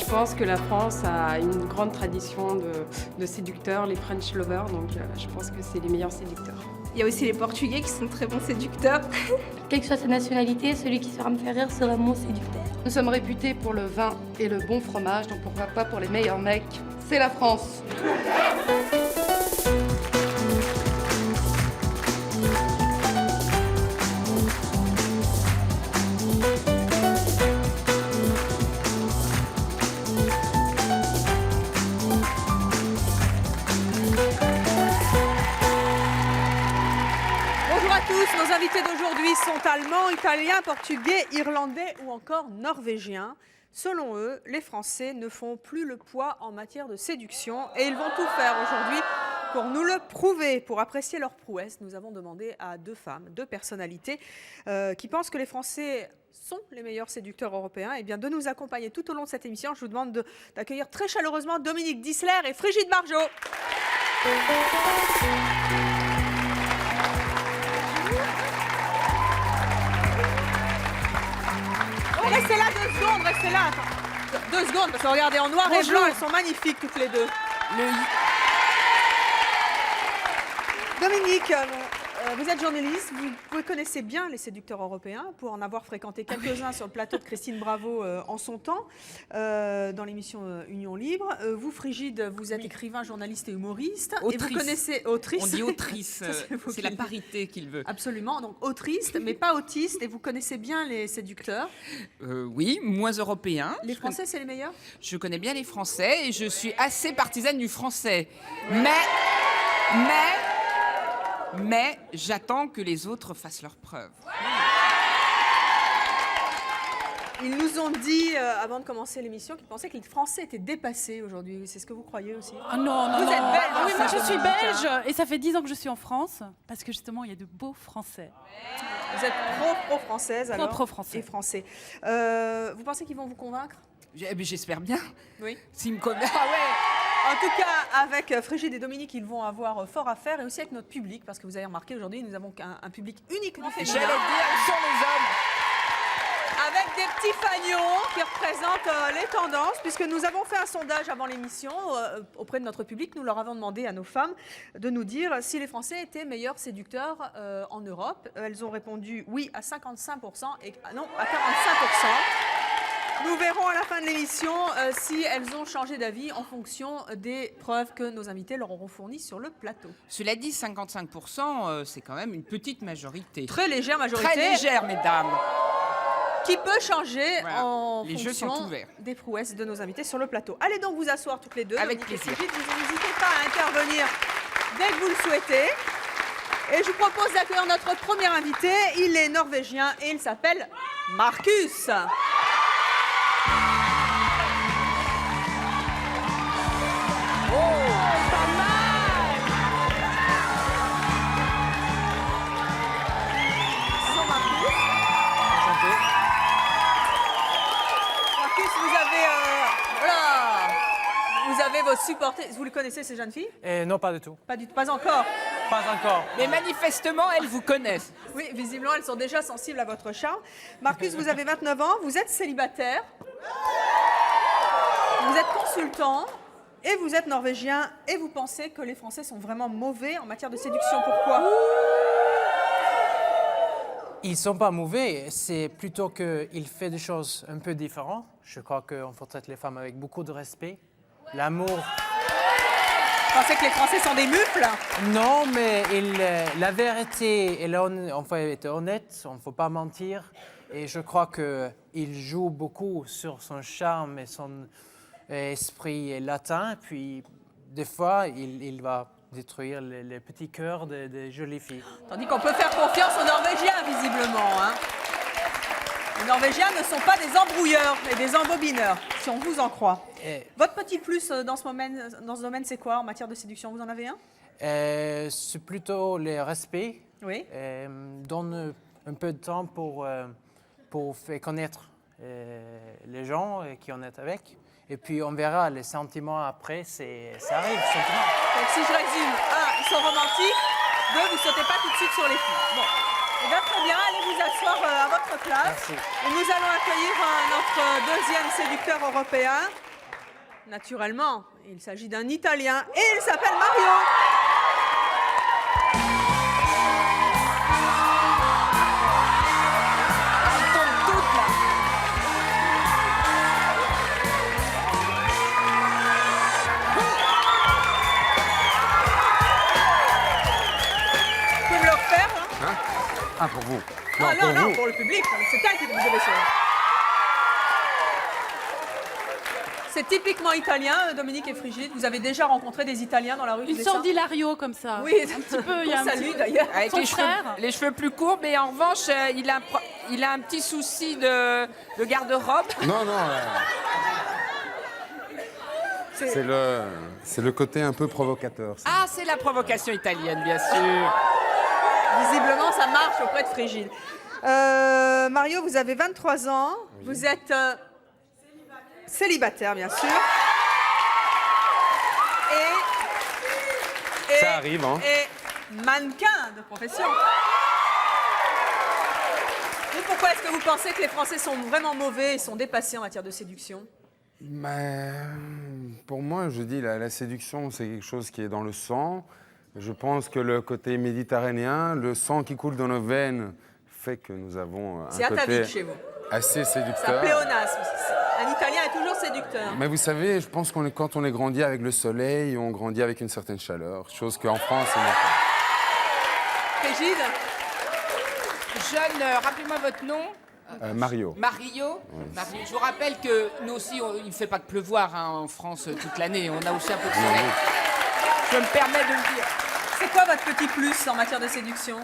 Je pense que la France a une grande tradition de séducteurs, les French lovers, donc je pense que c'est les meilleurs séducteurs. Il y a aussi les Portugais qui sont très bons séducteurs. Quelle que soit sa nationalité, celui qui saura me faire rire sera mon séducteur. Nous sommes réputés pour le vin et le bon fromage, donc pourquoi pas pour les meilleurs mecs. C'est la France. Nos invités d'aujourd'hui sont allemands, italiens, portugais, irlandais ou encore norvégiens. Selon eux, les Français ne font plus le poids en matière de séduction et ils vont tout faire aujourd'hui pour nous le prouver. Pour apprécier leur prouesse, nous avons demandé à deux femmes, deux personnalités qui pensent que les Français sont les meilleurs séducteurs européens, et bien de nous accompagner tout au long de cette émission. Je vous demande d'accueillir très chaleureusement Dominique Dissler et Frigide Barjot. Restez là 2 secondes, restez là. Attends. 2 secondes, parce que regardez, en noir et blanc, elles sont magnifiques toutes les deux. Dominique, vous êtes journaliste, vous connaissez bien les séducteurs européens pour en avoir fréquenté quelques-uns sur le plateau de Christine Bravo en son temps, dans l'émission Union Libre. Vous, Frigide, vous êtes écrivain, journaliste et humoriste. Autrice. Et vous connaissez autrice. On dit autrice, c'est la parité qu'il veut. Absolument, donc autrice, mais pas autiste, et vous connaissez bien les séducteurs. Oui, moins européens. Les Français, c'est les meilleurs? Je connais bien les Français et je suis assez partisane du français. Ouais. Mais j'attends que les autres fassent leurs preuves. Ils nous ont dit, avant de commencer l'émission, qu'ils pensaient que les Français étaient dépassés aujourd'hui. C'est ce que vous croyez aussi? Ah non, non, Vous non. êtes belge, Ah oui, moi je suis Dominique. belge et ça fait 10 ans que je suis en France parce que justement il y a de beaux Français. Vous êtes pro-française alors? Pro-français. Et français. Vous pensez qu'ils vont vous convaincre? J'espère bien. Oui. S'ils me convainquent. Ah ouais. En tout cas, avec Frigide et Dominique, ils vont avoir fort à faire, et aussi avec notre public, parce que vous avez remarqué aujourd'hui, nous avons un public uniquement féminin. J'allais dire, où sont les hommes? Avec des petits fagnons qui représentent les tendances, puisque nous avons fait un sondage avant l'émission auprès de notre public. Nous leur avons demandé à nos femmes de nous dire si les Français étaient meilleurs séducteurs en Europe. Elles ont répondu oui à 55% et non à 45%. Nous verrons à la fin de l'émission si elles ont changé d'avis en fonction des preuves que nos invités leur auront fournies sur le plateau. Cela dit, 55%, c'est quand même une petite majorité. Très légère majorité. Très légère, mesdames. Qui peut changer Voilà. en Les jeux sont fonction ouverts. des prouesses de nos invités sur le plateau. Allez donc vous asseoir toutes les deux. Avec Dominique et plaisir. Frigide, vous n'hésitez pas à intervenir dès que vous le souhaitez. Et je vous propose d'accueillir notre premier invité. Il est norvégien et il s'appelle Marcus. Bonjour Marcus. Marcus, vous avez vos supporters. Vous les connaissez, ces jeunes filles? Non, pas du tout. Pas encore. Pas encore. Mais manifestement, elles vous connaissent. Oui, visiblement, elles sont déjà sensibles à votre charme. Marcus, vous avez 29 ans, vous êtes célibataire, vous êtes consultant et vous êtes norvégien et vous pensez que les Français sont vraiment mauvais en matière de séduction. Pourquoi? Ils sont pas mauvais, c'est plutôt qu'ils font des choses un peu différentes. Je crois qu'on faut traiter les femmes avec beaucoup de respect. L'amour. Vous pensez que les Français sont des mufles? Non, mais la vérité, on faut être honnête, on ne faut pas mentir. Et je crois qu'il joue beaucoup sur son charme et son esprit latin. Puis, des fois, il va détruire les petits cœurs des jolies filles. Tandis qu'on peut faire confiance aux Norvégiens, visiblement. Hein. Les Norvégiens ne sont pas des embrouilleurs, mais des embobineurs, si on vous en croit. Votre petit plus dans ce domaine, c'est quoi en matière de séduction? Vous en avez un? C'est plutôt le respect. Oui. Donne un peu de temps pour faire connaître les gens qui on est avec. Et puis on verra les sentiments après, ça arrive. Donc si je résume, 1, ils sont romantiques, 2, vous ne sautez pas tout de suite sur les filles. Bon. Eh bien, très bien, allez vous asseoir à votre place. Merci. Et nous allons accueillir notre deuxième séducteur européen. naturellement, il s'agit d'un Italien et il s'appelle Mario. Elles tombent toutes là. Vous pouvez me le refaire, hein? Ah, pour vous. Ah non, pour non, vous. pour le public, c'est elle qui vous devez sauver. C'est typiquement italien, Dominique et Frigide. Vous avez déjà rencontré des Italiens dans la rue? Une sorte d'Hilario comme ça. Oui, un petit peu. Il y a on un salue petit... d'ailleurs. Avec Son frère. les cheveux plus courts, mais en revanche, il a un petit souci de garde-robe. Non, non. C'est le côté un peu provocateur. Ça. Ah, c'est la provocation italienne, bien sûr. Visiblement, ça marche auprès de Frigide. Mario, vous avez 23 ans. Oui. Vous êtes célibataire, bien sûr. Et Ça arrive, hein. Et mannequin de profession. Et pourquoi est-ce que vous pensez que les Français sont vraiment mauvais et sont dépassés en matière de séduction? Mais, pour moi, je dis la séduction, c'est quelque chose qui est dans le sang. Je pense que le côté méditerranéen, le sang qui coule dans nos veines, fait que nous avons un côté chez vous. assez C'est un séducteur. pléonasme. Un Italien est toujours séducteur. Mais vous savez, je pense quand on est grandi avec le soleil, on grandit avec une certaine chaleur, chose qu'en France, on n'a pas. Frigide? Jeune, rappelez-moi votre nom. Mario. Mario. Oui. Mario. Je vous rappelle que nous aussi, il ne fait pas que pleuvoir hein, en France toute l'année. On a aussi un peu de soleil. Je me permets de le dire. C'est quoi votre petit plus en matière de séduction,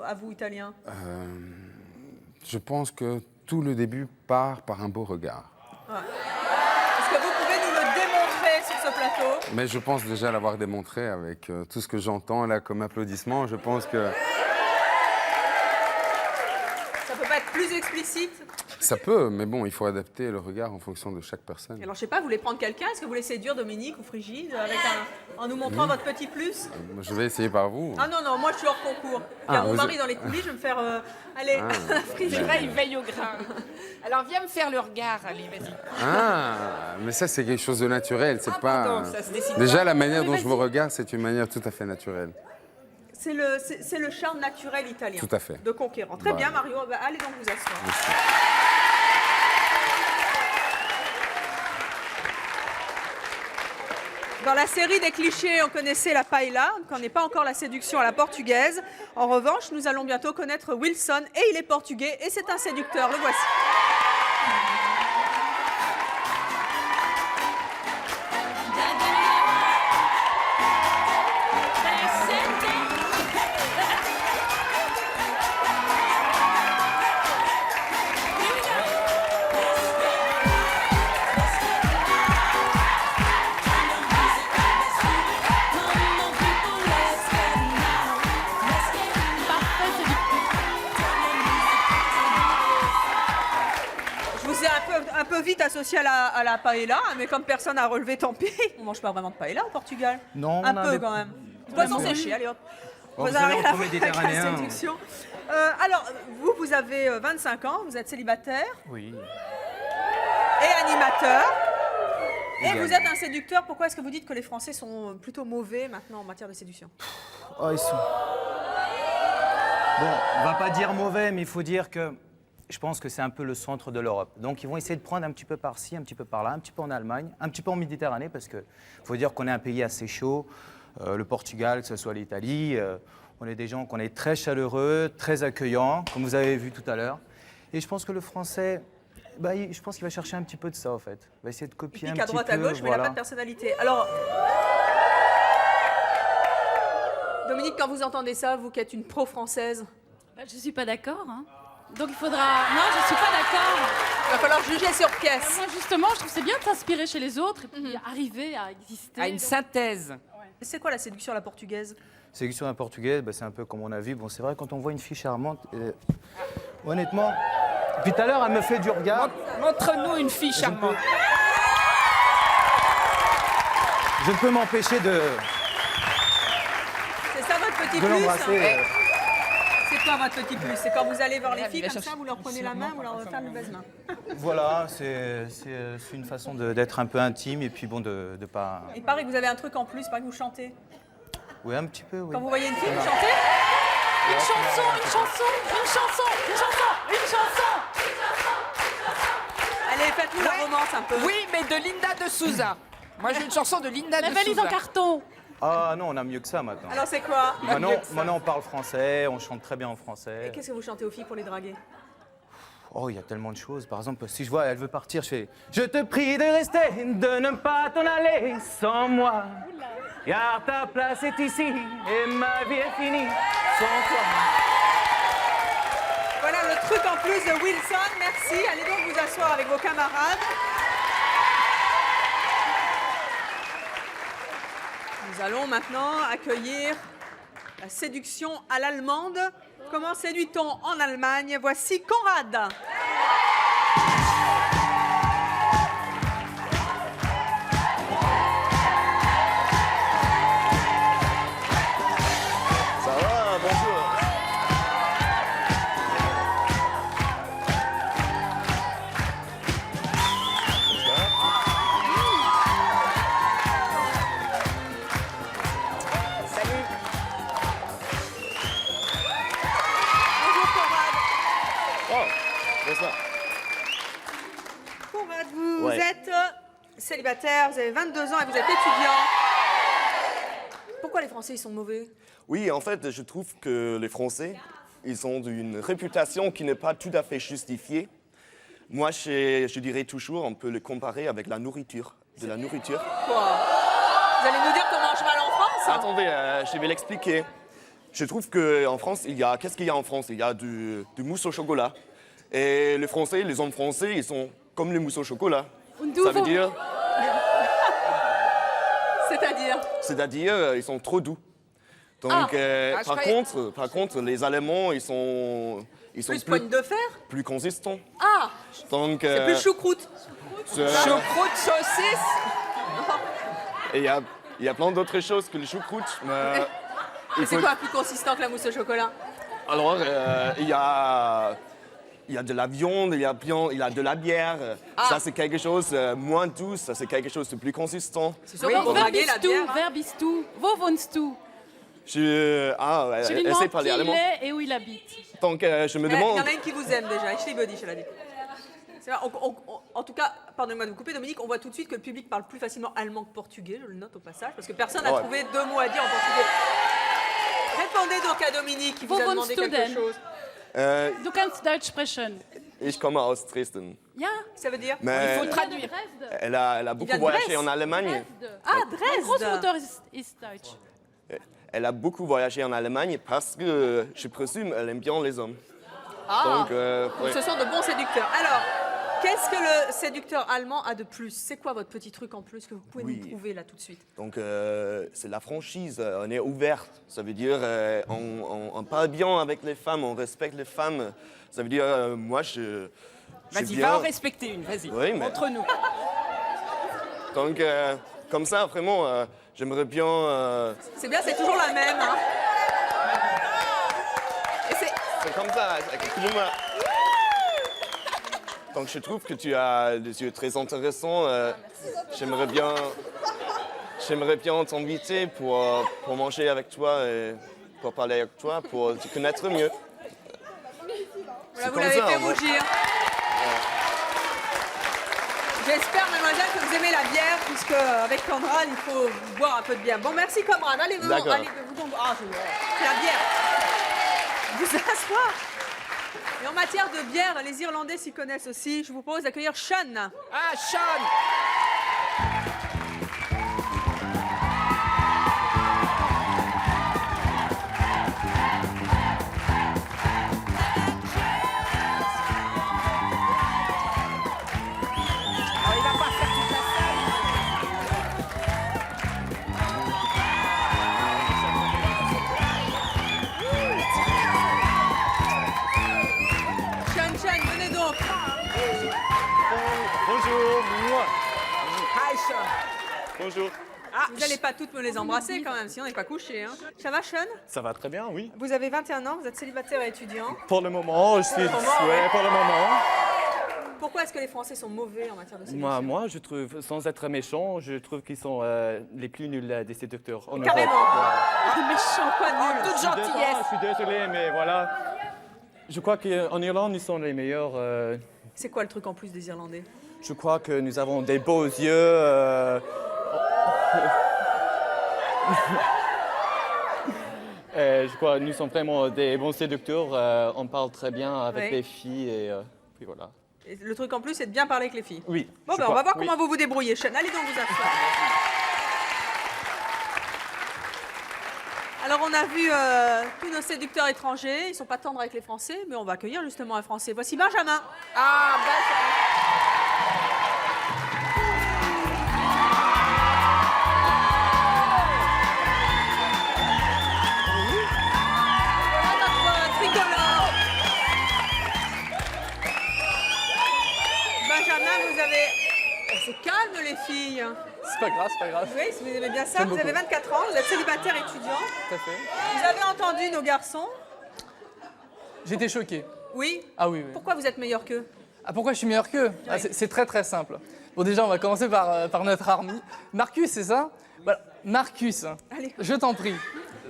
à vous, Italien? Je pense que tout le début part par un beau regard. Ouais. Est-ce que vous pouvez nous le démontrer sur ce plateau? Mais je pense déjà l'avoir démontré avec tout ce que j'entends là comme applaudissements. Je pense que Ça peut pas être plus explicite? ça peut, mais bon, il faut adapter le regard en fonction de chaque personne. Alors, je sais pas, vous voulez prendre quelqu'un? Est-ce que vous voulez séduire Dominique ou Frigide en nous montrant votre petit plus? Je vais essayer par vous. Ah non, non, moi je suis hors concours. Il y a mon mari dans les coulisses, je vais me faire... Allez, Frigide. C'est vrai, il veille au grain. Alors, viens me faire le regard. Allez, vas-y. Ah, mais ça c'est quelque chose de naturel, c'est Ah, pas... pardon, ça se décide Déjà pas. la manière Oui, dont je vas-y. vous regarde, c'est une manière tout à fait naturelle. C'est le charme naturel italien. Tout à fait. De conquérant. Très Voilà. bien, Mario. Bah, allez donc vous asseoir. Merci. Dans la série des clichés, on connaissait la paella, on ne connaît pas encore la séduction à la portugaise. En revanche, nous allons bientôt connaître Wilson, et il est portugais, et c'est un séducteur. Le voici. Je vous ai un peu vite associé à la paella, mais comme personne n'a relevé, tant pis. On mange pas vraiment de paella au Portugal. Non, Un on a peu des- quand même. Poisson séché, allez hop. Bon, vous savez, avez entre la avec la méditerranéens, séduction. Alors, vous avez 25 ans, vous êtes célibataire Oui. et animateur. Et Également. vous êtes un séducteur. Pourquoi est-ce que vous dites que les Français sont plutôt mauvais maintenant en matière de séduction? Oh, ils sont... Bon, on va pas dire mauvais, mais il faut dire que je pense que c'est un peu le centre de l'Europe. Donc ils vont essayer de prendre un petit peu par-ci, un petit peu par-là, un petit peu en Allemagne, un petit peu en Méditerranée, parce qu'il faut dire qu'on est un pays assez chaud. Le Portugal, que ce soit l'Italie, on est des gens qu'on est très chaleureux, très accueillants, comme vous avez vu tout à l'heure. Et je pense que le Français, je pense qu'il va chercher un petit peu de ça, en fait. Il va essayer de copier un Pique à petit droite, peu. à gauche, mais il n'a voilà. pas de personnalité. Alors, Dominique, quand vous entendez ça, vous qui êtes une pro-française, Bah, je suis pas d'accord. Hein. Donc il faudra... Non, je suis pas d'accord. il va falloir juger sur pièce. Moi, justement, je trouve que c'est bien de s'inspirer chez les autres et puis arriver à exister. À une synthèse. C'est quoi la séduction à la portugaise? Séduction à portugaise, c'est un peu comme on a vu. Bon, c'est vrai, quand on voit une fille charmante, honnêtement. Puis tout à l'heure, elle me fait du regard. Montre-nous une fille charmante. Je ne peux m'empêcher de C'est ça votre petit plus? l'embrasser. C'est quoi votre petit plus? C'est quand vous allez voir les Il filles va comme ça, chercher- vous leur prenez la main, vous leur faites le baise-main. Voilà, c'est une façon d'être un peu intime et puis bon, de pas... Il paraît que vous avez un truc en plus, il paraît que vous chantez. Oui, un petit peu, oui. Quand vous voyez une fille, vous chantez? Une chanson, une chanson, une chanson, une chanson, une chanson. Allez, faites-nous la romance un peu. Oui, mais de Linda de Souza. Moi, j'ai une chanson de Linda La de valise Souza. en carton. Ah non, on a mieux que ça maintenant. Alors c'est quoi? Maintenant, on parle français, on chante très bien en français. Et qu'est-ce que vous chantez aux filles pour les draguer? Oh, il y a tellement de choses. Par exemple, si je vois, elle veut partir, je fais « Je te prie de rester, de ne pas t'en aller sans moi. Car ta place est ici et ma vie est finie sans toi. » Voilà le truc en plus de Wilson, merci. Allez donc vous asseoir avec vos camarades. Nous allons maintenant accueillir la séduction à l'allemande. Comment séduit-on en Allemagne? Voici Conrad. Ça va, bonjour. Salut. Bonjour Conrad. Oh, bonsoir. Conrad, vous Ouais. êtes célibataire, vous avez 22 ans et vous êtes étudiant. Pourquoi les Français ils sont mauvais? Oui, en fait, je trouve que les Français, ils ont une réputation qui n'est pas tout à fait justifiée. Moi, je dirais toujours, on peut le comparer avec la nourriture. De la nourriture. Quoi? Vous allez nous dire qu'on mange mal en France? Attendez, je vais l'expliquer. Je trouve qu'en France, qu'est-ce qu'il y a en France? Il y a du mousse au chocolat. Et les Français, les hommes français, ils sont comme les mousses au chocolat. Ça veut dire... C'est-à-dire, ils sont trop doux. Donc, par contre, les Allemands, ils sont Plus poigne de fer? plus consistants. Ah, Donc, c'est plus choucroute. Choucroute, saucisse. Et il y a plein d'autres choses que le choucroute. Mais il C'est faut- quoi plus consistant que la mousse au chocolat? Alors, il y a de la viande, il y a de la bière. Ça, c'est quelque chose moins doux, ça, c'est quelque chose de plus consistant. C'est sûr qu'on Wer draguer la bist du? bière. Hein. Wer bist du? Wo wohnst du? Ouais, Tu lui essaie de demandes parler qui il allemand. est et où il habite. Donc, je me Il y demande... en a une qui vous aime déjà, ich liebe dich, elle a dit. C'est vrai, en tout cas, pardonnez-moi de vous couper, Dominique, on voit tout de suite que le public parle plus facilement allemand que portugais, je le note au passage, parce que personne n'a Ouais. trouvé 2 mots à dire en portugais. Répondez donc à Dominique qui vous Wo a demandé wohnst du quelque denn? chose. Du kannst Deutsch sprechen. Ich komme aus Dresden. Ja, Ça veut dire Mais Il faut traduire. Dresde. elle a beaucoup vient de voyagé Brest. en Allemagne. Dresde. Ah, Meine Dresde. Großmutter ist Deutsch. Elle a beaucoup voyagé en Allemagne parce que, je présume, elle aime bien les hommes. Ah, Donc, donc ouais. ce sont de bons séducteurs. Alors, qu'est-ce que le séducteur allemand a de plus? C'est quoi votre petit truc en plus que vous pouvez Oui. nous trouver là tout de suite? Donc, c'est la franchise, on est ouvert. Ça veut dire, on parle bien avec les femmes, on respecte les femmes. Ça veut dire, moi, je Vas-y, viens- va en respecter une, vas-y. Oui, mais- Entre nous. Donc, comme ça, vraiment, j'aimerais bien... C'est bien, c'est toujours la même. Hein. Et c'est... C'est comme ça, excuse-moi. Donc, je trouve que tu as des yeux très intéressants. J'aimerais bien t'inviter pour manger avec toi et pour parler avec toi, pour te connaître mieux. Voilà, vous comme l'avez ça, fait en vrai. rougir. J'espère, mademoiselle, que vous aimez la bière, puisque avec Conrad, il faut boire un peu de bière. Bon, merci Conrad. Allez, vous, D'accord. allez, c'est la bière. Vous asseoir. Et en matière de bière, les Irlandais s'y connaissent aussi. Je vous propose d'accueillir Sean. Ah, Sean. Oh, il va pas faire toute la salle. Sean, venez donc. Bonjour, moi. Hi, Sean. Bonjour. Vous n'allez pas toutes me les embrasser quand même, sinon on n'est pas couché. Hein. Ça va, Sean? Ça va très bien, oui. Vous avez 21 ans, vous êtes célibataire et étudiant. Pour le moment, je suis... Pour le moment, ouais, pour le moment. pourquoi est-ce que les Français sont mauvais en matière de séduction? Moi, je trouve, sans être méchant, je trouve qu'ils sont les plus nuls des séducteurs en Carrément. Europe. Méchant, quoi, nul. Toute gentillesse. Je suis désolé, mais voilà. Je crois qu'en Irlande, nous sommes les meilleurs. C'est quoi le truc en plus des Irlandais? Je crois que nous avons des beaux yeux. Je crois que nous sommes vraiment des bons séducteurs. On parle très bien avec Oui. les filles et puis voilà. Et le truc en plus, c'est de bien parler avec les filles. Oui. Bon, je ben, on crois, va voir oui. comment vous vous débrouillez, Sean. Allez donc vous asseoir. Alors, on a vu tous nos séducteurs étrangers. Ils ne sont pas tendres avec les Français, mais on va accueillir justement un Français. Voici Benjamin. Ah, bah, Voilà notre tricolore. Benjamin, vous avez... Oh, c'est calme, les filles. C'est pas grave, c'est pas grave. Oui, si vous aimez bien ça, J'aime vous avez beaucoup. 24 ans, vous êtes célibataire étudiant. Tout à fait. Vous avez entendu nos garçons. J'étais choqué. Oui. Ah oui, oui. Pourquoi vous êtes meilleur qu'eux? Ah, pourquoi je suis meilleur qu'eux? Ah, c'est très très simple. Bon, déjà, on va commencer par notre Army. Marcus, c'est ça? Voilà. Marcus, Allez. je t'en prie.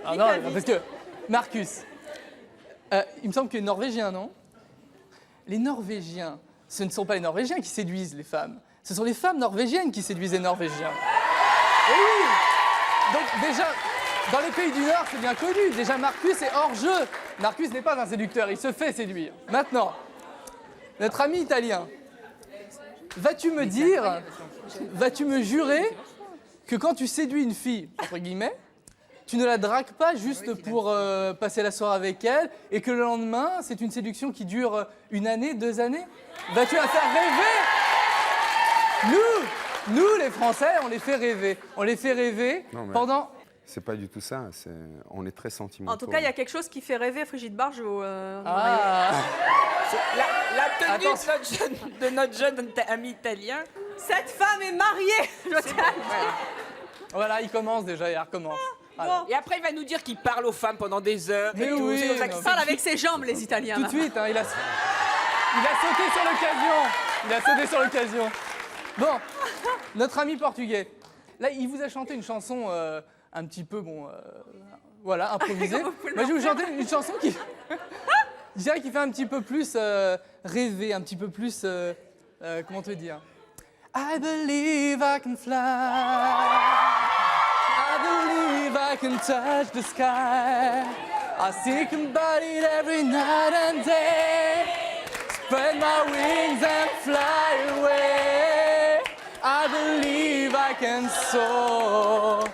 Ah, non, parce que Marcus, il me semble que les Norvégiens, non? Les Norvégiens, ce ne sont pas les Norvégiens qui séduisent les femmes. Ce sont les femmes norvégiennes qui séduisent les Norvégiens. Et oui! Donc déjà, dans les pays du Nord, c'est bien connu. Déjà, Marcus est hors jeu. Marcus n'est pas un séducteur, il se fait séduire. Maintenant, notre ami italien, vas-tu me dire, vas-tu me jurer que quand tu séduis une fille, entre guillemets, tu ne la dragues pas juste pour passer la soirée avec elle et que le lendemain, c'est une séduction qui dure 1 année, 2 années? Vas-tu la faire rêver? Nous, les Français, on les fait rêver. On les fait rêver Non, mais pendant... C'est pas du tout ça. On est très sentimentaux. En tout cas, il y a quelque chose qui fait rêver Brigitte Barge au Ah. La tenue Attention. de notre jeune ami italien. Cette femme est mariée, je tiens à le dire. Voilà, il commence déjà, il recommence. Voilà. Et après, il va nous dire qu'il parle aux femmes pendant des heures. Mais et tout. oui, C'est aux non. accents. Il parle avec ses jambes, les Italiens. Tout de suite, hein, il a sauté sur l'occasion. Il a sauté sur l'occasion. Bon, notre ami portugais. Là, il vous a chanté une chanson un petit peu, voilà, improvisée. Comment vous pouvez le Moi, je vais vous faire chanter une chanson qui... je dirais qu'il fait un petit peu plus rêver, un petit peu plus... comment te dire? I believe I can fly. I believe I can touch the sky. I think about it every night and day. Spread my wings and fly away. I believe I can soar.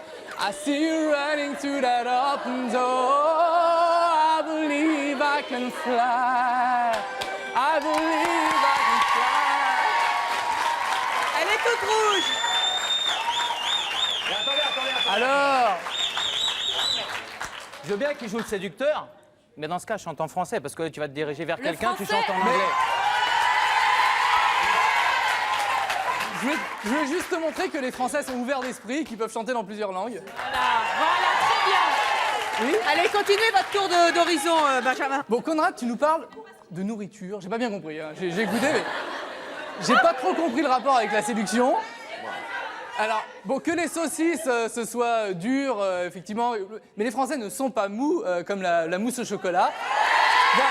I see you running through that open door. I believe I can fly. I believe I can fly. Elle est toute rouge. Alors, Je veux bien qu'il joue le séducteur, mais dans ce cas, chante en français, parce que tu vas te diriger vers quelqu'un, tu français. chantes en anglais. je veux juste te montrer que les Français sont ouverts d'esprit, qu'ils peuvent chanter dans plusieurs langues. Voilà, très bien. Oui. Allez, continuez votre tour d'horizon, Benjamin. Bon, Conrad, tu nous parles de nourriture. J'ai pas bien compris, hein. J'ai écouté, mais j'ai pas trop compris le rapport avec la séduction. Alors, bon, que les saucisses, ce soit dur, effectivement, mais les Français ne sont pas mous, comme la mousse au chocolat. Voilà.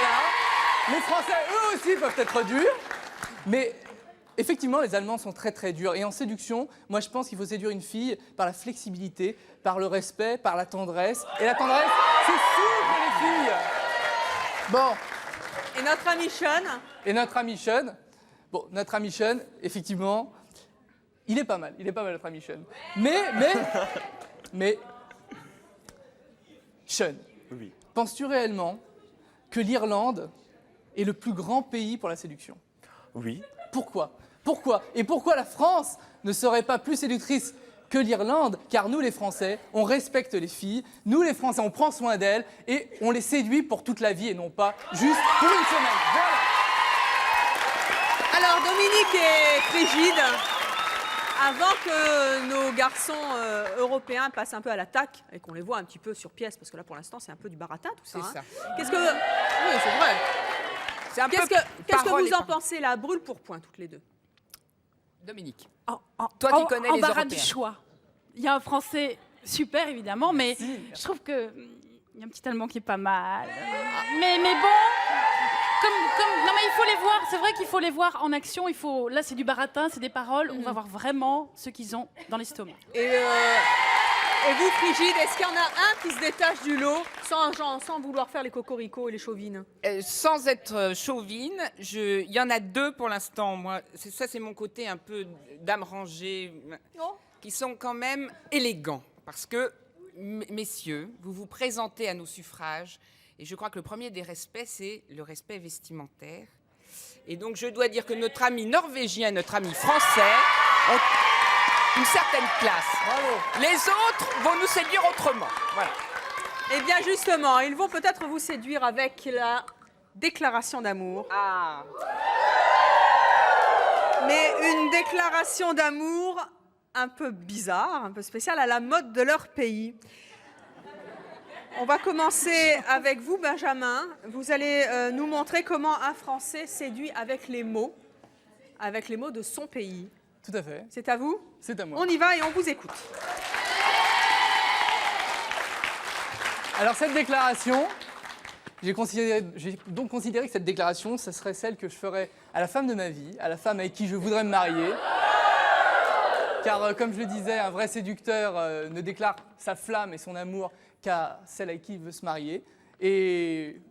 Les Français, eux aussi, peuvent être durs, mais effectivement, les Allemands sont très très durs. Et en séduction, moi, je pense qu'il faut séduire une fille par la flexibilité, par le respect, par la tendresse. Et la tendresse, c'est sûr pour les filles. Bon. Et notre ami Sean. Et notre ami Sean. Bon, notre ami Sean, effectivement, il est pas mal, notre ami Sean. Mais, Sean, Oui. penses-tu réellement que l'Irlande est le plus grand pays pour la séduction? Oui. Pourquoi? Pourquoi? Et pourquoi la France ne serait pas plus séductrice que l'Irlande? Car nous, les Français, on respecte les filles, nous, les Français, on prend soin d'elles et on les séduit pour toute la vie et non pas juste pour une semaine. Voilà. Alors, Dominique et Frigide, avant que nos garçons européens passent un peu à l'attaque et qu'on les voit un petit peu sur pièce, parce que là, pour l'instant, c'est un peu du baratin, tout ça. C'est hein. ça. Qu'est-ce que... Oui, c'est vrai. C'est un peu Qu'est-ce que parole et vous en parole. pensez là, brûle pour point toutes les deux? Dominique. Toi qui connais les embarras du Européens. choix. Il y a un français super, évidemment, mais je trouve que il y a un petit allemand qui est pas mal. Mais bon, non mais il faut les voir. C'est vrai qu'il faut les voir en action. Là, c'est du baratin, c'est des paroles. On va voir vraiment ce qu'ils ont dans l'estomac. Et vous, Frigide, est-ce qu'il y en a un qui se détache du lot sans vouloir faire les cocoricots et les chauvines? Sans être chauvine, il y en a deux pour l'instant. Moi, ça c'est mon côté un peu dame rangée, qui sont quand même élégants. Parce que, messieurs, vous vous présentez à nos suffrages, et je crois que le premier des respects, c'est le respect vestimentaire. Et donc je dois dire que notre ami norvégien et notre ami français ont une certaine classe. Bravo. Les autres vont nous séduire autrement. Voilà. Eh bien, justement, ils vont peut-être vous séduire avec la déclaration d'amour. Ah. Mais une déclaration d'amour un peu bizarre, un peu spéciale, à la mode de leur pays. On va commencer avec vous, Benjamin. Vous allez nous montrer comment un Français séduit avec les mots de son pays. Tout à fait. C'est à vous? C'est à moi. On y va et on vous écoute. Alors cette déclaration, j'ai donc considéré que cette déclaration, ça serait celle que je ferais à la femme de ma vie, à la femme avec qui je voudrais me marier. Car comme je le disais, un vrai séducteur ne déclare sa flamme et son amour qu'à celle avec qui il veut se marier. Et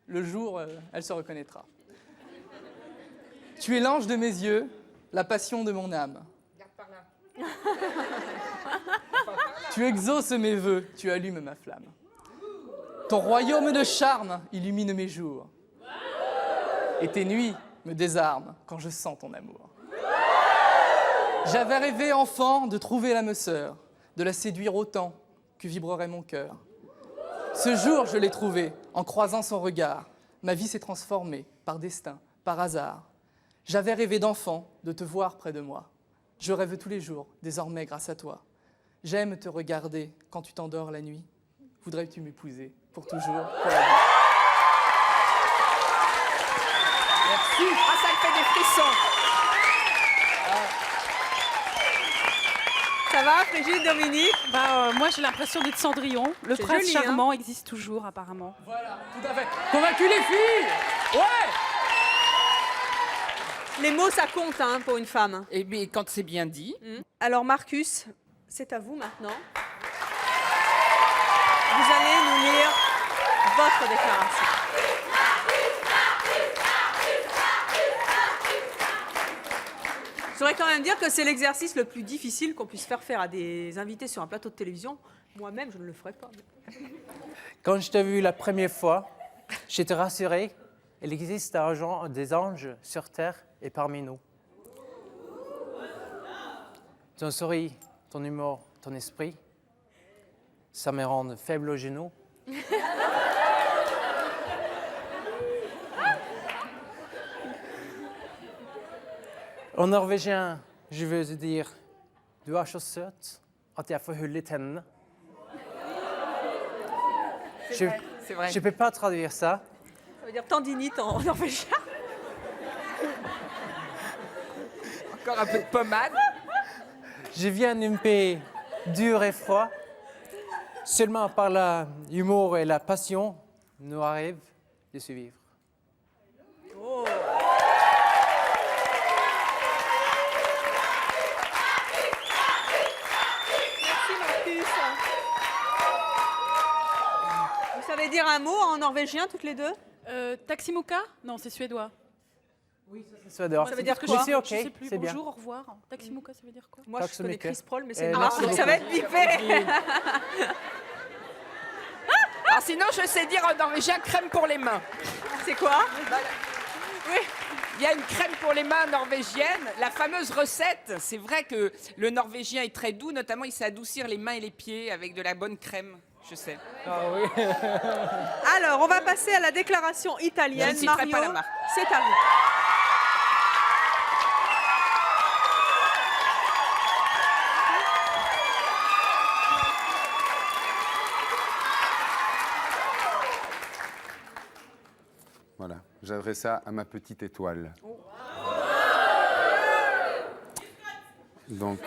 le jour, elle se reconnaîtra. Tu es l'ange de mes yeux, la passion de mon âme. Tu exauces mes vœux, tu allumes ma flamme. Ton royaume de charme illumine mes jours. Et tes nuits me désarment quand je sens ton amour. J'avais rêvé enfant de trouver l'âme sœur, de la séduire autant que vibrerait mon cœur. Ce jour, je l'ai trouvée en croisant son regard. Ma vie s'est transformée par destin, par hasard. J'avais rêvé d'enfant de te voir près de moi. Je rêve tous les jours, désormais grâce à toi. J'aime te regarder quand tu t'endors la nuit. Voudrais-tu m'épouser pour toujours, pour la vie? Merci. Ah, ça me fait des frissons. Ça va, Frigide, Dominique? Moi, j'ai l'impression d'être Cendrillon. Le C'est prince joli, charmant existe toujours, apparemment. Voilà, tout à fait. Convaincu les filles? Ouais! Les mots, ça compte hein, pour une femme. Et bien, quand c'est bien dit. Alors, Marcus, c'est à vous maintenant. Vous allez nous lire votre déclaration. Je voudrais quand même dire que c'est l'exercice le plus difficile qu'on puisse faire à des invités sur un plateau de télévision. Moi-même, je ne le ferai pas. Quand je t'ai vu la première fois, j'étais rassuré. Il existe des anges sur terre et parmi nous. Ton sourire, ton humour, ton esprit, ça me rend faible aux genoux. En norvégien, je veux dire du er så søt at jeg får hull i tennene. Je ne peux pas traduire ça. Ça veut dire tendinite en norvégien. Encore un peu de pommade. Je viens d'un pays dur et froid. Seulement par l'humour et la passion, nous arrive de survivre. Oh. Merci Marcus. Vous savez dire un mot en norvégien toutes les deux? Taximuka? Non, c'est suédois. Ça veut dire quoi? Oui, ok, Je sais plus. c'est bien. Bonjour, au revoir. Taximuka, ça veut dire quoi? Moi, je connais Taximuka. Chris Proll, mais c'est Merci donc ça va être bipé. Ah, sinon, je sais dire en norvégien crème pour les mains. C'est quoi? Oui, il y a une crème pour les mains norvégienne. La fameuse recette, c'est vrai que le norvégien est très doux, notamment il sait adoucir les mains et les pieds avec de la bonne crème, je sais. Ah oui. Alors, on va passer à la déclaration italienne. Je ne citerai Mario, pas la marque. c'est à vous. j'adresse ça à ma petite étoile. Donc,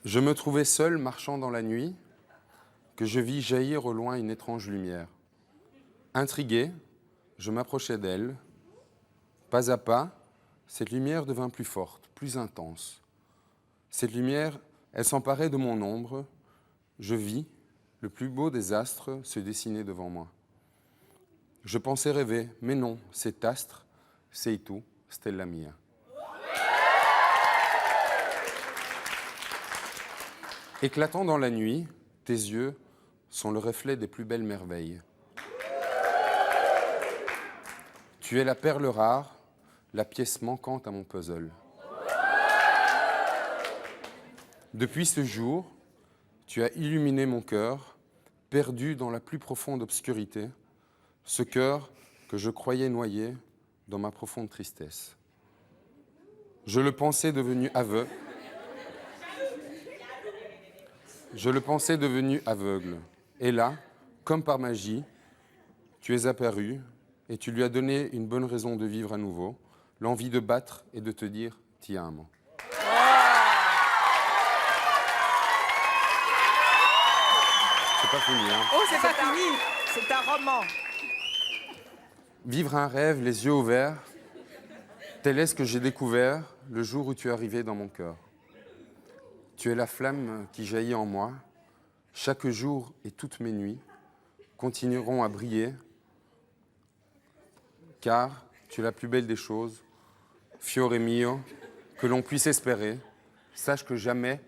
je me trouvais seul marchant dans la nuit, que je vis jaillir au loin une étrange lumière. Intrigué, je m'approchais d'elle. Pas à pas, cette lumière devint plus forte, plus intense. Cette lumière, elle s'emparait de mon ombre. Je vis le plus beau des astres se dessiner devant moi. Je pensais rêver, mais non, cet astre, c'est tout, Stella Mia. Éclatant dans la nuit, tes yeux sont le reflet des plus belles merveilles. Tu es la perle rare, la pièce manquante à mon puzzle. Depuis ce jour, tu as illuminé mon cœur, perdu dans la plus profonde obscurité, ce cœur que je croyais noyé dans ma profonde tristesse. Je le pensais devenu aveugle. Et là, comme par magie, tu es apparu et tu lui as donné une bonne raison de vivre à nouveau, l'envie de battre et de te dire « ti amo ». C'est pas fini, hein. Oh, c'est pas fini. C'est un roman. Vivre un rêve, les yeux ouverts, tel est ce que j'ai découvert le jour où tu es arrivé dans mon cœur. Tu es la flamme qui jaillit en moi. Chaque jour et toutes mes nuits continueront à briller, car tu es la plus belle des choses, fiore mio, que l'on puisse espérer. Sache que jamais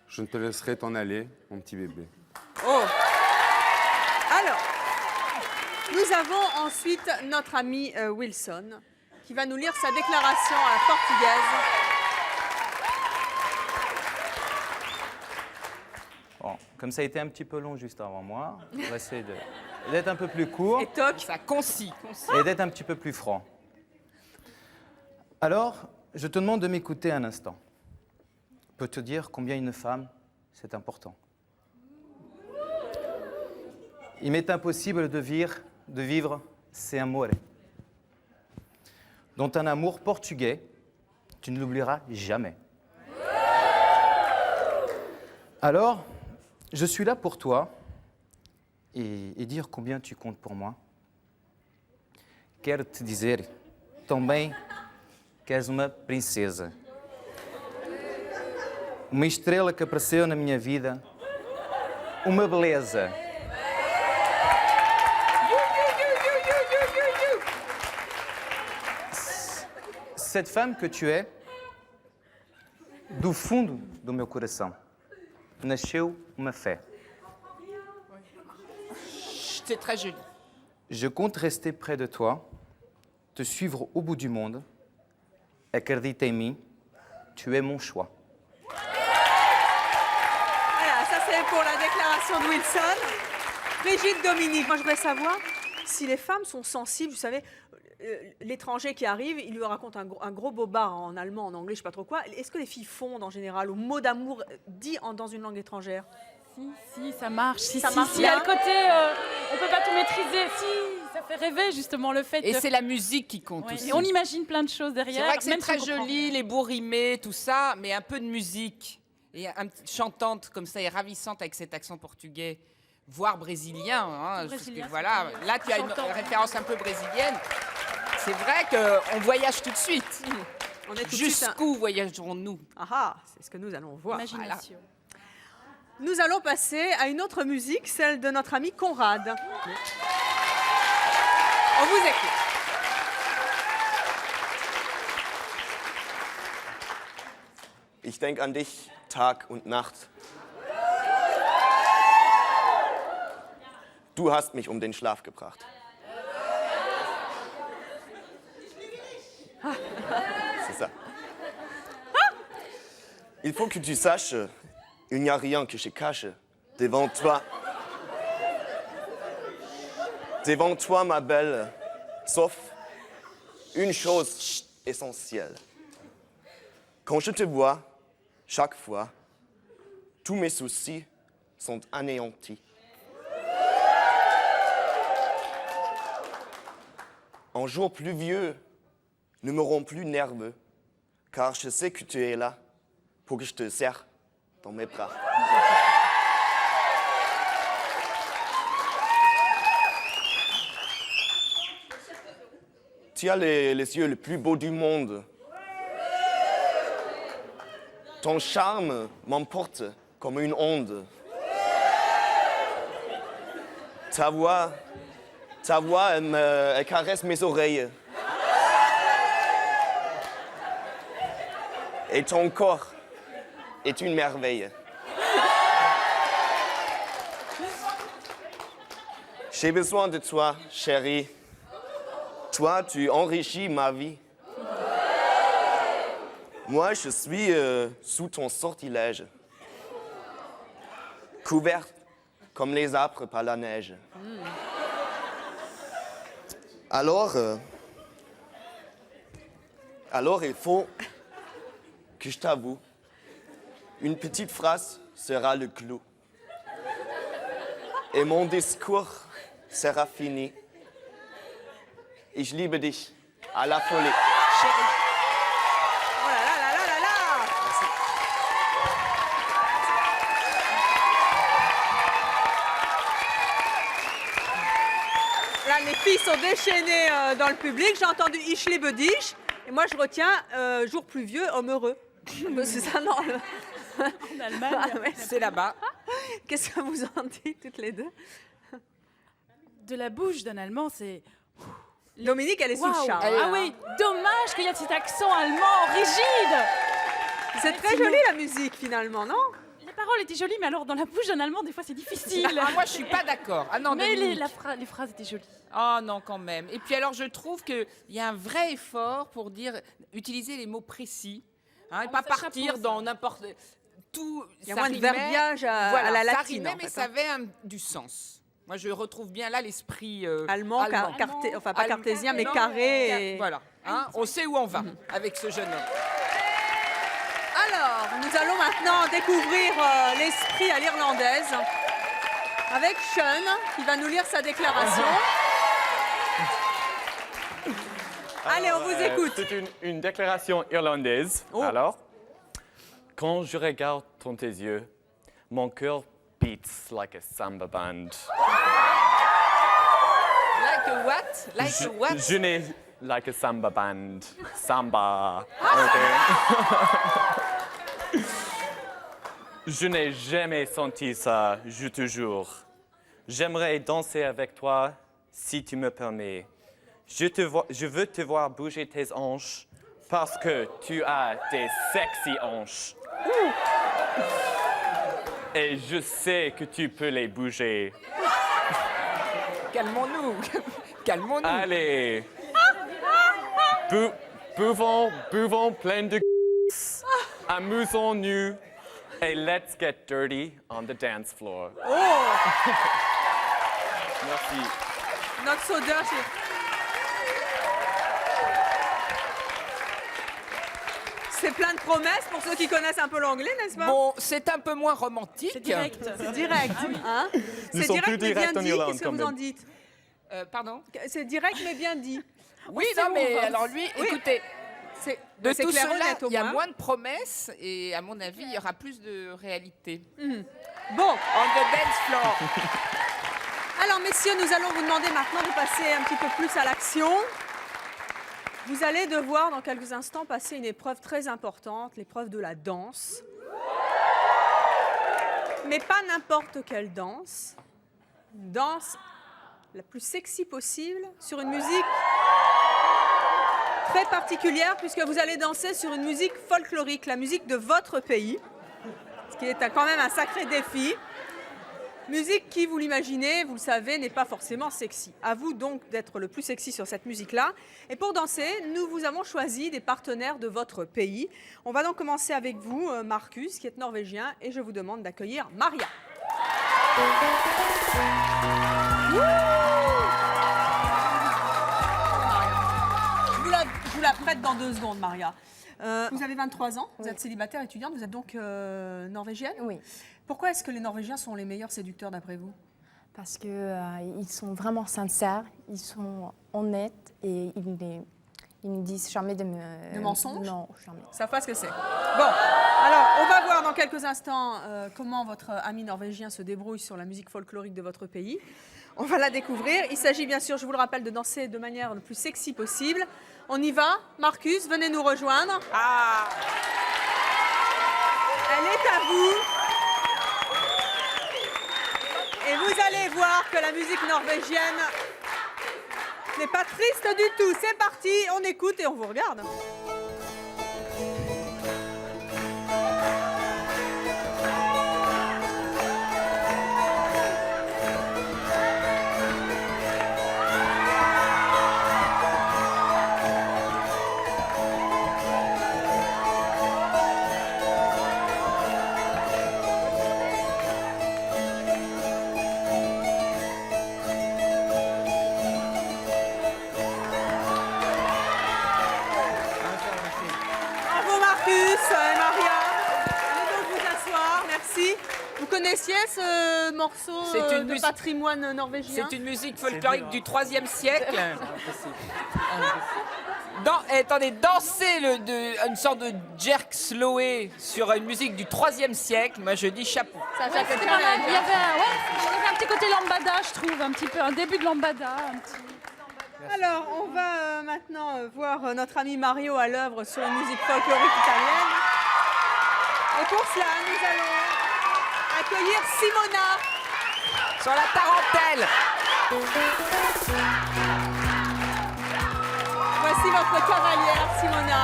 je ne te laisserai t'en aller, mon petit bébé. Oh. Alors, nous avons ensuite notre ami Wilson qui va nous lire sa déclaration à la portugaise. Bon, comme ça a été un petit peu long juste avant moi, on va essayer d'être un peu plus court. Et toc. Ça concis. Et d'être un petit peu plus franc. Alors, je te demande de m'écouter un instant. Je peux te dire combien une femme, c'est important. Il m'est impossible de vivre c'est amore. Dont un amour portugais, tu ne l'oublieras jamais. Alors, je suis là pour toi et dire combien tu comptes pour moi. Quero te dizer também que és uma princesa. Uma estrela que apareceu na minha vida. Uma beleza. Cette femme que tu es, do fundo do meu coração, nasceu uma fé. C'est très joli. Je compte rester près de toi, te suivre au bout du monde. Acredite em mim, tu es mon choix. Voilà, ça c'est pour la déclaration de Wilson. Brigitte Dominique, moi je voudrais savoir si les femmes sont sensibles, vous savez, l'étranger qui arrive, il lui raconte un gros bobard en allemand, en anglais, je sais pas trop quoi. Est-ce que les filles fondent en général au mot d'amour dit dans une langue étrangère? Si, ça marche. Ça marche Il y a bien. le côté, on peut pas tout maîtriser. Si, ça fait rêver justement le fait. Et c'est la musique qui compte Ouais, aussi. et on imagine plein de choses C'est derrière. vrai que c'est même très si on comprend joli, les beaux rimés, tout ça, mais un peu de musique. Et chantante comme ça et ravissante avec cet accent portugais, voire brésilien. Hein, Brésilien, parce que, voilà, c'est là tu as une chantant. référence un peu brésilienne. C'est vrai qu'on voyage tout de suite. On est tout de suite Jusqu'où voyagerons-nous? Ah, c'est ce que nous allons voir. Imagination. Nous allons passer à une autre musique, celle de notre ami Conrad. On vous écoute. Ich denke an dich Tag und Nacht. Du hast mich um den Schlaf gebracht. C'est ça. Il faut que tu saches, il n'y a rien que je cache devant toi. Devant toi, ma belle, sauf une chose essentielle. Quand je te vois, chaque fois, tous mes soucis sont anéantis. Un jour pluvieux ne me rend plus nerveux, car je sais que tu es là pour que je te serre dans mes bras. Tu as les yeux les plus beaux du monde. Ton charme m'emporte comme une onde. Ta voix, elle caresse mes oreilles. Et ton corps est une merveille. J'ai besoin de toi, chérie. Toi, tu enrichis ma vie. Moi, je suis sous ton sortilège, couverte comme les arbres par la neige. Alors il faut que je t'avoue, une petite phrase sera le clou. Et mon discours sera fini. Ich liebe dich à la folie. Oh là là là là là là. Là, les filles sont déchaînées dans le public. J'ai entendu Ich liebe dich. Et moi, je retiens jour pluvieux, homme heureux. C'est ça, non? En Allemagne, ouais. C'est là-bas. Qu'est-ce que vous en dites toutes les deux? de la bouche d'un Allemand, c'est... Dominique, elle est sous le charme. Ah oui, dommage qu'il y ait cet accent allemand rigide. C'est très joli la musique finalement, non? Les paroles étaient jolies, mais alors dans la bouche d'un Allemand, des fois c'est difficile. Ah, moi je suis pas d'accord. Ah non, mais Dominique. les phrases étaient jolies. Oh non, quand même. Et puis alors je trouve qu'il y a un vrai effort pour dire, utiliser les mots précis, hein, et pas partir dans n'importe... Tout, il y a moins de verbiage à la latine. Ça rimait, mais ça avait du sens. Moi, je retrouve bien là l'esprit allemand. Enfin pas cartésien, mais carré. Voilà, hein, on sait où on va avec ce jeune homme. Alors, nous allons maintenant découvrir l'esprit à l'irlandaise avec Sean qui va nous lire sa déclaration. Allez, on vous écoute. C'est une déclaration irlandaise. Oh. Alors, quand je regarde dans tes yeux, mon cœur beats like a samba band. Like a what? Like a what? Je n'ai like a samba band. Samba. Okay. Je n'ai jamais senti ça, je te jure. J'aimerais danser avec toi, si tu me permets. Je veux te voir bouger tes hanches, parce que tu as des sexy hanches. Et je sais que tu peux les bouger. Calmons-nous. Calmons-nous. Allez. Buvons plein de amusons-nous et let's get dirty on the dance floor. Oh. Merci. Notre soda, c'est plein de promesses pour ceux qui connaissent un peu l'anglais, n'est-ce pas? Bon, c'est un peu moins romantique. C'est direct. C'est direct. Hein, Nous c'est sommes direct plus mais bien directs en dit. Irlande, Qu'est-ce que quand vous en même. dites? Pardon? C'est direct mais bien dit. Oui, On sait non, où mais on va. alors lui, Oui. écoutez, de c'est tout clair, cela, honnête, au il y a moins. moins de promesses et à mon avis, il y aura plus de réalité. Bon, On the dance floor. alors messieurs, nous allons vous demander maintenant de passer un petit peu plus à l'action. Vous allez devoir dans quelques instants passer une épreuve très importante, l'épreuve de la danse. Mais pas n'importe quelle danse. Une danse la plus sexy possible sur une musique très particulière puisque vous allez danser sur une musique folklorique, la musique de votre pays, ce qui est quand même un sacré défi. Musique qui, vous l'imaginez, vous le savez, n'est pas forcément sexy. À vous donc d'être le plus sexy sur cette musique-là. Et pour danser, nous vous avons choisi des partenaires de votre pays. On va donc commencer avec vous, Marcus, qui est norvégien, et je vous demande d'accueillir Maria. Je vous la prête dans 2 secondes, Maria. Vous avez 23 ans, vous êtes célibataire étudiante, vous êtes donc norvégienne. Oui. Pourquoi est-ce que les Norvégiens sont les meilleurs séducteurs d'après vous? parce qu'ils sont vraiment sincères, ils sont honnêtes et ils ne disent jamais de mensonges? Non, jamais. Ça fait ce que c'est. Bon, alors on va voir dans quelques instants comment votre ami norvégien se débrouille sur la musique folklorique de votre pays. On va la découvrir. Il s'agit bien sûr, je vous le rappelle, de danser de manière le plus sexy possible. On y va. Marcus, venez nous rejoindre. Ah. Elle est à vous. Et vous allez voir que la musique norvégienne n'est pas triste du tout. C'est parti, on écoute et on vous regarde. Vous connaissiez ce morceau de patrimoine norvégien? C'est une musique folklorique du IIIe siècle. Attendez, danser une sorte de jerk slowé sur une musique du IIIe siècle, moi je dis chapeau. C'était pas mal. Il y avait un petit côté lambada, je trouve, un petit peu, un début de lambada. Alors, on va maintenant voir notre ami Mario à l'œuvre sur la musique folklorique italienne. Et pour cela, nous allons accueillir Simona sur la tarentelle. Voici votre cavalière, Simona.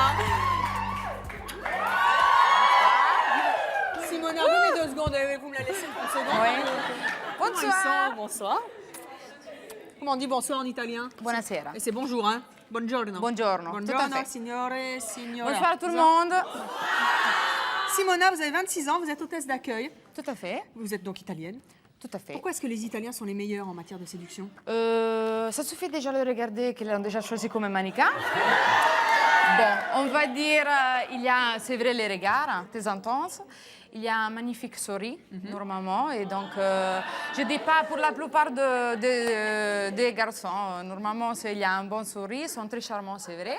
Simona, venez 2 secondes, vous me la laissez 30 secondes. Oui. Bonsoir. Bonsoir. Comment on dit bonsoir en italien? Buonasera. Et c'est bonjour, hein? Buongiorno. Buongiorno. Buongiorno, Tout à fait. signore, signora. Bonsoir à tout le monde. Simona, vous avez 26 ans, vous êtes hôtesse d'accueil. Tout à fait. Vous êtes donc italienne. Tout à fait. Pourquoi est-ce que les Italiens sont les meilleurs en matière de séduction? Ça suffit déjà de regarder qu'ils l'ont déjà choisi comme mannequin. Bon, on va dire, il y a, c'est vrai, les regards, très intenses. Il y a un magnifique sourire, normalement. Et donc, je ne dis pas pour la plupart des garçons. Normalement, il y a un bon sourire, ils sont très charmants, c'est vrai.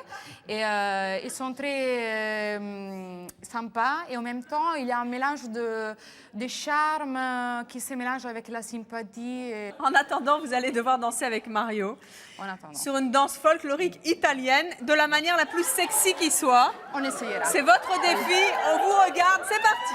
Et ils sont très sympas. Et en même temps, il y a un mélange de charme qui se mélange avec la sympathie. En attendant, vous allez devoir danser avec Mario. En attendant. Sur une danse folklorique italienne, de la manière la plus sexy qui soit. On essayera. C'est votre défi, on vous regarde, c'est parti.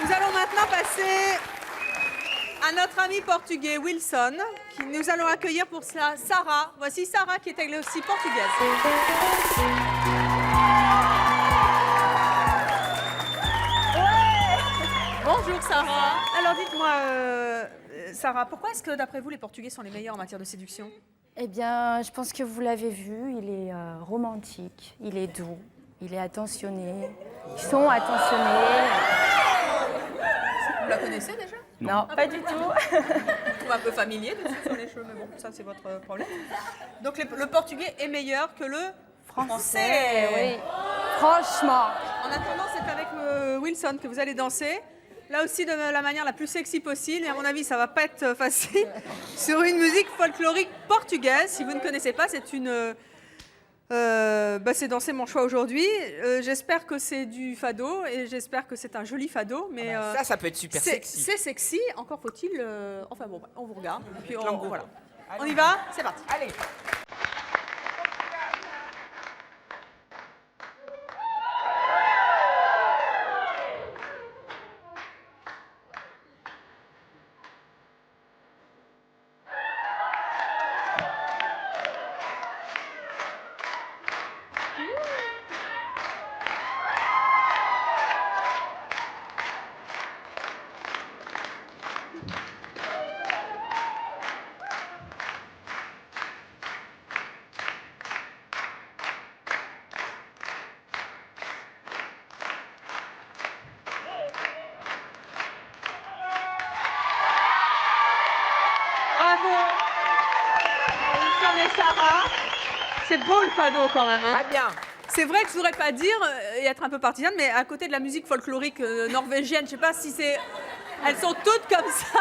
Nous allons maintenant passer à notre ami portugais Wilson, qui nous allons accueillir pour cela Sarah. Voici Sarah qui est elle aussi portugaise. Bonjour Sarah. Alors dites-moi, Sarah, pourquoi est-ce que d'après vous les Portugais sont les meilleurs en matière de séduction? Eh bien, je pense que vous l'avez vu, il est romantique, il est doux, il est attentionné. Ils sont attentionnés. Vous la connaissez déjà? Non, pas du tout. Je trouve un peu familier de sur les cheveux, mais bon, ça c'est votre problème. Donc le portugais est meilleur que le français. Oui, franchement. En attendant, c'est avec Wilson que vous allez danser. Là aussi de la manière la plus sexy possible. Et à mon avis, ça va pas être facile. Sur une musique folklorique portugaise. Si vous ne connaissez pas, c'est une... c'est danser mon choix aujourd'hui. J'espère que c'est du fado et j'espère que c'est un joli fado. Mais ça peut être super sexy. C'est sexy. Encore faut-il... Enfin bon, on vous regarde. Et puis voilà. On y va? C'est parti. Allez. c'est beau le panneau quand même. Hein. Ah bien. C'est vrai que je voudrais pas dire et être un peu partisane, mais à côté de la musique folklorique norvégienne, je sais pas si c'est. Elles sont toutes comme ça.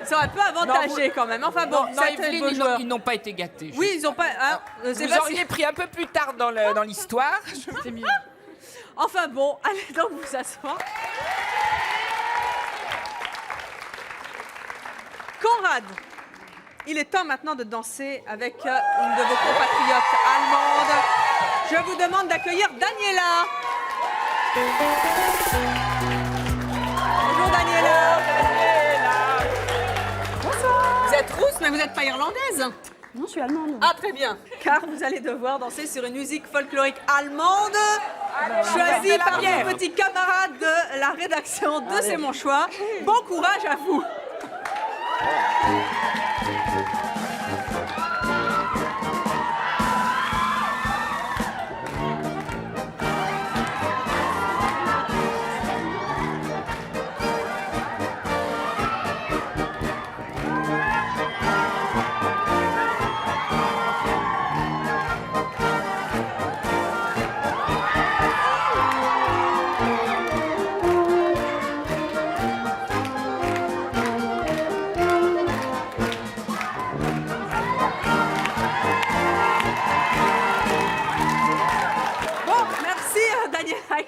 Elles sont un peu avantagées quand même. Enfin bon, non, Evelyne, ils n'ont pas été gâtés. Oui, ils n'ont pas. Hein, vous auriez pris un peu plus tard dans l'histoire. C'est mieux. Enfin bon, allez donc vous asseoir. Conrad, il est temps maintenant de danser avec une de vos compatriotes allemandes. Je vous demande d'accueillir Daniela. Bonjour Daniela. Bonsoir. Vous êtes rousse, mais vous n'êtes pas irlandaise. Non, je suis allemande. Ah, très bien. Car vous allez devoir danser sur une musique folklorique allemande, choisie par vos petits camarades de la rédaction de C'est mon choix. Bon courage à vous.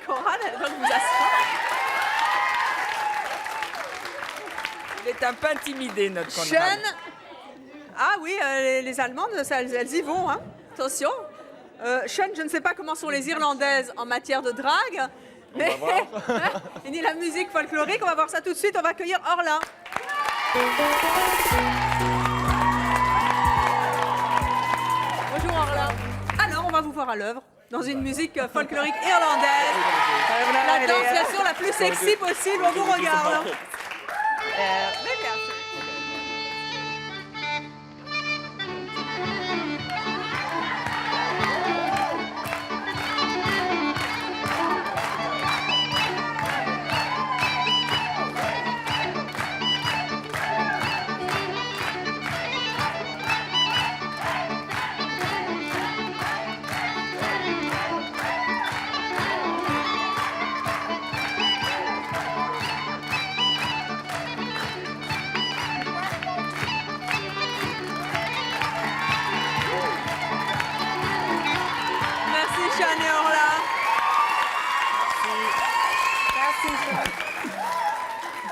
Conrad, donc vous asseoir. Il est un peu intimidé, notre Conrad. Sean. Ah oui, les Allemandes, elles y vont. Hein. Attention. Sean, je ne sais pas comment sont les Irlandaises en matière de drague, mais et ni la musique folklorique. On va voir ça tout de suite. On va accueillir Orla. Bonjour Orla. Alors, on va vous voir à l'œuvre. Dans une musique folklorique irlandaise. La danse la plus sexy possible, on vous regarde.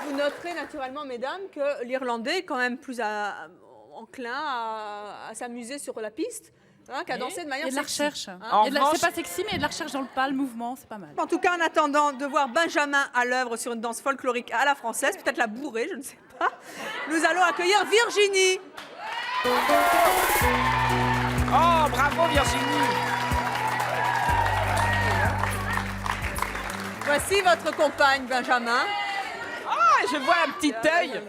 Vous noterez naturellement, mesdames, que l'Irlandais est quand même plus enclin à s'amuser sur la piste qu'à danser de manière sexy. Il y a de la recherche. C'est pas sexy, mais il y a de la recherche dans le pas, le mouvement, c'est pas mal. En tout cas, en attendant de voir Benjamin à l'œuvre sur une danse folklorique à la française, peut-être la bourrée, je ne sais pas, nous allons accueillir Virginie. Oh, bravo Virginie. Voici votre compagne, Benjamin. Ah, je vois un petit œil.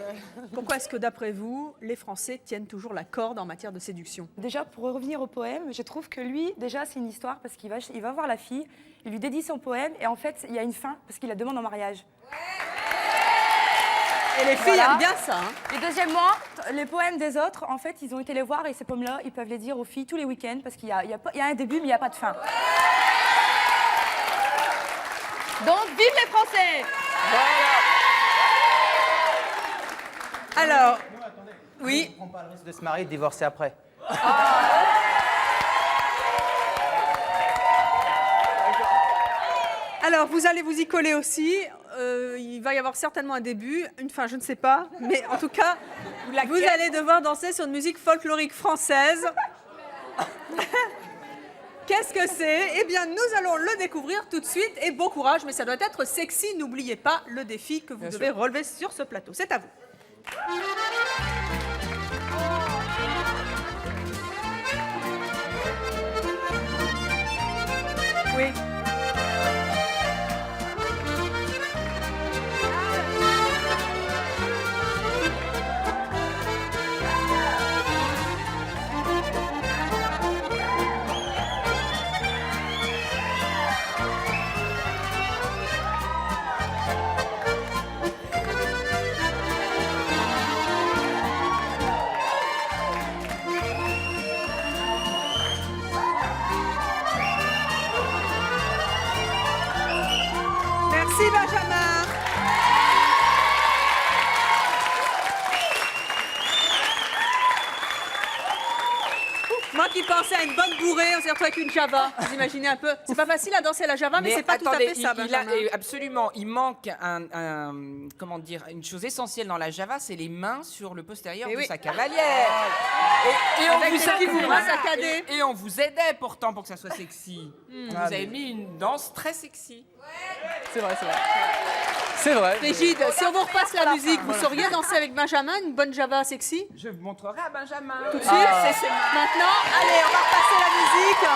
Pourquoi est-ce que, d'après vous, les Français tiennent toujours la corde en matière de séduction? Déjà, pour revenir au poème, je trouve que lui, déjà, c'est une histoire parce qu'il va voir la fille, il lui dédie son poème et en fait, il y a une fin parce qu'il la demande en mariage. Et les filles aiment bien ça. Hein. Et deuxièmement, les poèmes des autres, en fait, ils ont été les voir et ces poèmes-là, ils peuvent les dire aux filles tous les week-ends parce qu'il y a un début, mais il n'y a pas de fin. Donc, vive les Français! Alors, non, attendez. oui. On ne prend pas le risque de se marier et de divorcer après. Alors, vous allez vous y coller aussi. Il va y avoir certainement un début, une fin, je ne sais pas. Mais en tout cas, vous allez devoir danser sur une musique folklorique française. Qu'est-ce que c'est? Eh bien, nous allons le découvrir tout de suite. Et bon courage, mais ça doit être sexy. N'oubliez pas le défi que vous devez relever sur ce plateau. C'est à vous. Oui. Merci Benjamin. Moi qui pensais à une bonne bourrée, on s'est retrouvé avec une java. Vous imaginez un peu. C'est pas facile à danser la java, mais c'est pas tout à fait ça, Benjamin. Absolument, il manque comment dire, une chose essentielle dans la java, c'est les mains sur le postérieur de sa cavalière. Et on vous aidait pourtant pour que ça soit sexy. Vous avez mis une danse très sexy. C'est vrai, c'est vrai. C'est vrai. Brigitte, si on vous repasse la musique, vous sauriez danser avec Benjamin une bonne java sexy? Je vous montrerai à Benjamin. Tout de suite. Maintenant, allez, on va repasser la musique.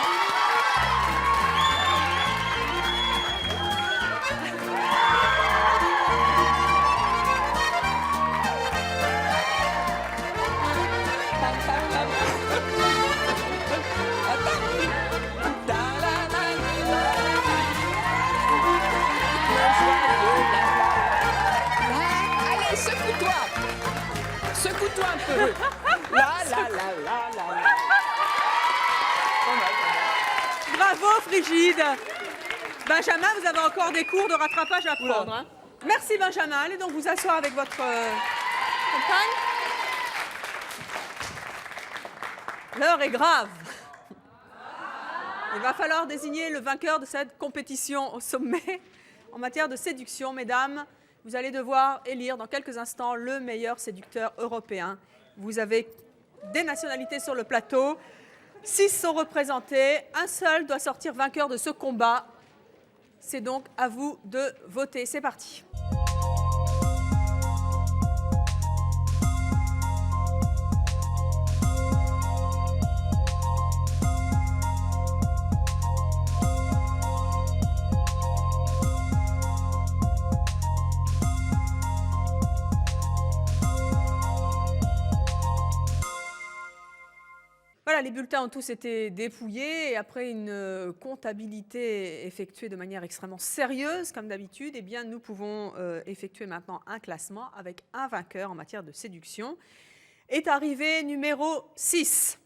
Allez, secoue-toi. Secoue-toi un peu. Bravo Frigide. Benjamin, vous avez encore des cours de rattrapage à prendre. Hein. Merci Benjamin. Allez donc vous asseoir avec votre compagne. L'heure est grave. Il va falloir désigner le vainqueur de cette compétition au sommet en matière de séduction. Mesdames, vous allez devoir élire dans quelques instants le meilleur séducteur européen. Vous avez des nationalités sur le plateau. 6 sont représentés. Un seul doit sortir vainqueur de ce combat. C'est donc à vous de voter. C'est parti. Voilà, les bulletins ont tous été dépouillés et après une comptabilité effectuée de manière extrêmement sérieuse, comme d'habitude, eh bien, nous pouvons effectuer maintenant un classement avec un vainqueur en matière de séduction. Est arrivé numéro 6.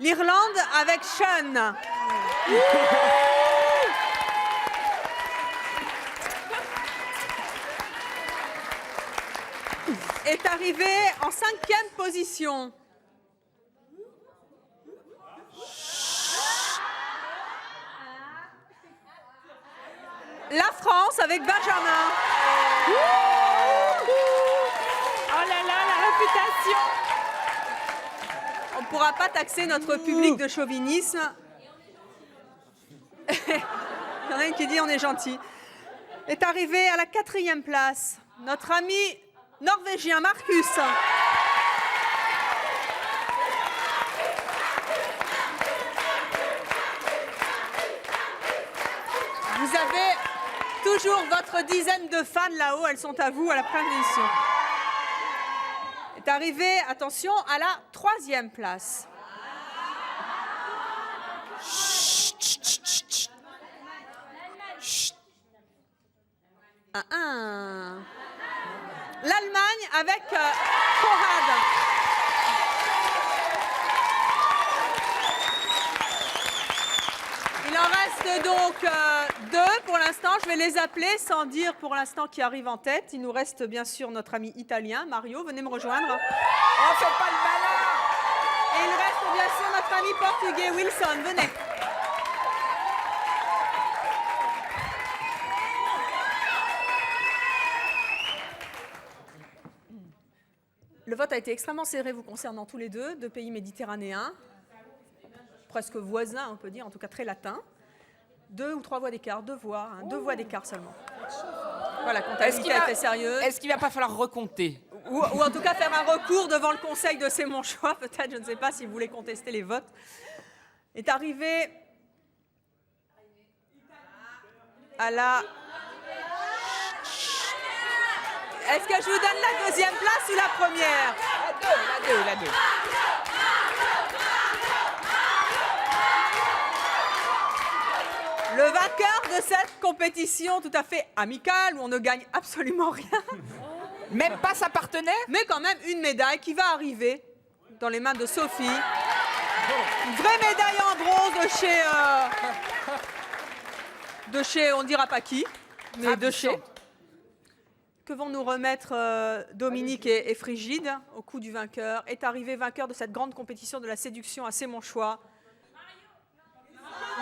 L'Irlande avec Sean. Est arrivé en 5e position. La France avec Benjamin. Oh là là, la réputation. On ne pourra pas taxer notre public de chauvinisme. Il y en a une qui dit on est gentil. Est arrivé à la 4e place notre ami norvégien Marcus. Vous avez toujours votre dizaine de fans là-haut, elles sont à vous à la première édition. Est arrivé, attention, à la 3e place. L'Allemagne avec Conrad. Il en reste donc 2 pour l'instant. Je vais les appeler sans dire pour l'instant qui arrive en tête. Il nous reste bien sûr notre ami italien, Mario. Venez me rejoindre. Oh, faites pas le malin. Et il reste bien sûr notre ami portugais, Wilson. Venez. Le vote a été extrêmement serré vous concernant tous les deux pays méditerranéens, presque voisins on peut dire, en tout cas très latins. 2 ou 3 voix d'écart, 2 voix, 2 voix d'écart seulement. Voilà, comptabilité est sérieuse. Est-ce qu'il ne va pas falloir recompter ou en tout cas faire un recours devant le conseil de C'est mon choix, peut-être, je ne sais pas si vous voulez contester les votes. Est arrivé à la... Est-ce que je vous donne la 2e place ou la première? La 2. Le vainqueur de cette compétition tout à fait amicale, où on ne gagne absolument rien. Même pas sa partenaire? Mais quand même une médaille qui va arriver dans les mains de Sophie. Une vraie médaille en bronze de chez, on ne dira pas qui, mais de chez. Que vont nous remettre Dominique et Frigide au coup du vainqueur? Est arrivé vainqueur de cette grande compétition de la séduction à C'est mon choix.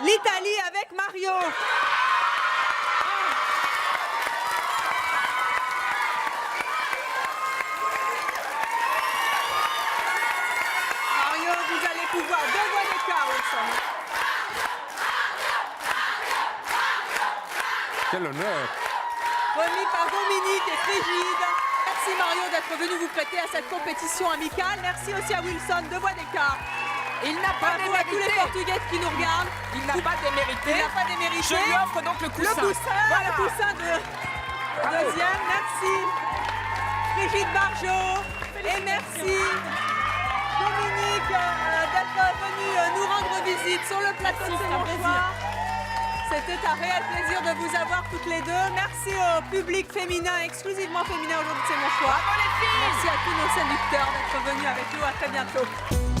L'Italie avec Mario. Mario, vous allez pouvoir 2 voix d'écart, Wilson. Quel honneur! Remis par Dominique et Frigide. Merci Mario d'être venu vous prêter à cette compétition amicale. Merci aussi à Wilson, 2 voix d'écart. Il n'a pas Bravo à tous les démérité. Portugais qui nous regardent. Il n'a pas démérité. Il n'a pas démérité. Je lui offre donc le coussin. Le coussin, Voilà. le coussin de deuxième. Merci Brigitte Barjot. Et merci Dominique d'être venu nous rendre visite sur le plateau de C'est mon choix. C'était un réel plaisir de vous avoir toutes les deux. Merci au public féminin, exclusivement féminin aujourd'hui de C'est mon choix. Bravo les filles. Merci à tous nos séducteurs d'être venus avec nous. À très bientôt.